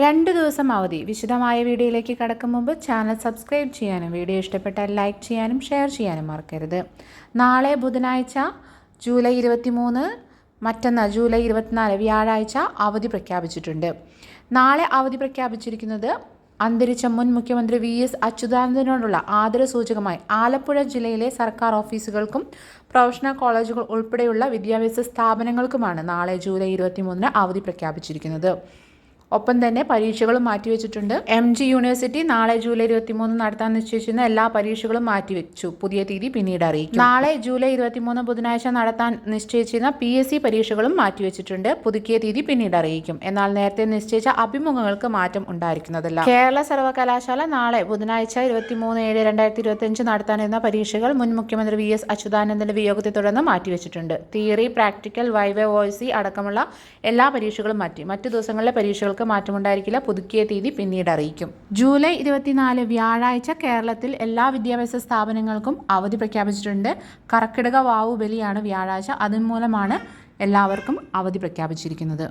2 ദിവസം അവധി. വിശദമായ വീഡിയോയിലേക്ക് കടക്കും മുമ്പ് ചാനൽ സബ്സ്ക്രൈബ് ചെയ്യാനും വീഡിയോ ഇഷ്ടപ്പെട്ടാൽ ലൈക്ക് ചെയ്യാനും ഷെയർ ചെയ്യാനും മറക്കരുത്. നാളെ ബുധനാഴ്ച ജൂലൈ 23, മറ്റന്നാൾ ജൂലൈ 24 വ്യാഴാഴ്ച അവധി പ്രഖ്യാപിച്ചിട്ടുണ്ട്. നാളെ അവധി പ്രഖ്യാപിച്ചിരിക്കുന്നത് അന്തരിച്ച മുൻ മുഖ്യമന്ത്രി VS അച്യുതാനന്ദനോടുള്ള ആദരസൂചകമായി ആലപ്പുഴ ജില്ലയിലെ സർക്കാർ ഓഫീസുകൾക്കും പ്രൊഫഷണൽ കോളേജുകൾ ഉൾപ്പെടെയുള്ള വിദ്യാഭ്യാസ സ്ഥാപനങ്ങൾക്കുമാണ് നാളെ ജൂലൈ 23 അവധി പ്രഖ്യാപിച്ചിരിക്കുന്നത്. ഒപ്പം തന്നെ പരീക്ഷകളും മാറ്റിവെച്ചിട്ടുണ്ട്. MG യൂണിവേഴ്സിറ്റി നാളെ ജൂലൈ 23 നടത്താൻ നിശ്ചയിച്ചിരുന്ന എല്ലാ പരീക്ഷകളും മാറ്റിവെച്ചു. പുതിയ തീയതി പിന്നീട് അറിയിക്കും. നാളെ ജൂലൈ 23 ബുധനാഴ്ച നടത്താൻ നിശ്ചയിച്ചിരുന്ന PSC പരീക്ഷകളും മാറ്റിവെച്ചിട്ടുണ്ട്. പുതുക്കിയ തീയതി പിന്നീട് അറിയിക്കും. എന്നാൽ നേരത്തെ നിശ്ചയിച്ച അഭിമുഖങ്ങൾക്ക് മാറ്റം ഉണ്ടായിരിക്കുന്നതല്ല. കേരള സർവകലാശാല നാളെ ബുധനാഴ്ച 23/7/2025 നടത്താനിരുന്ന പരീക്ഷകൾ മുൻ മുഖ്യമന്ത്രി VS അച്യുതാനന്ദന്റെ വിയോഗത്തെ തുടർന്ന് മാറ്റിവെച്ചിട്ടുണ്ട്. തിയറി, പ്രാക്ടിക്കൽ, വൈവ, വോയ്സി അടക്കമുള്ള എല്ലാ പരീക്ഷകളും മാറ്റി. മറ്റു ദിവസങ്ങളിലെ പരീക്ഷകൾ മാറ്റമുണ്ടായിരിക്കില്ല. പുതുക്കിയ തീയതി പിന്നീട് അറിയിക്കും. ജൂലൈ 24 വ്യാഴാഴ്ച കേരളത്തിൽ എല്ലാ വിദ്യാഭ്യാസ സ്ഥാപനങ്ങൾക്കും അവധി പ്രഖ്യാപിച്ചിട്ടുണ്ട്. കർക്കിടക വാവു ബലിയാണ് വ്യാഴാഴ്ച. അതുമൂലമാണ് എല്ലാവർക്കും അവധി പ്രഖ്യാപിച്ചിരിക്കുന്നത്.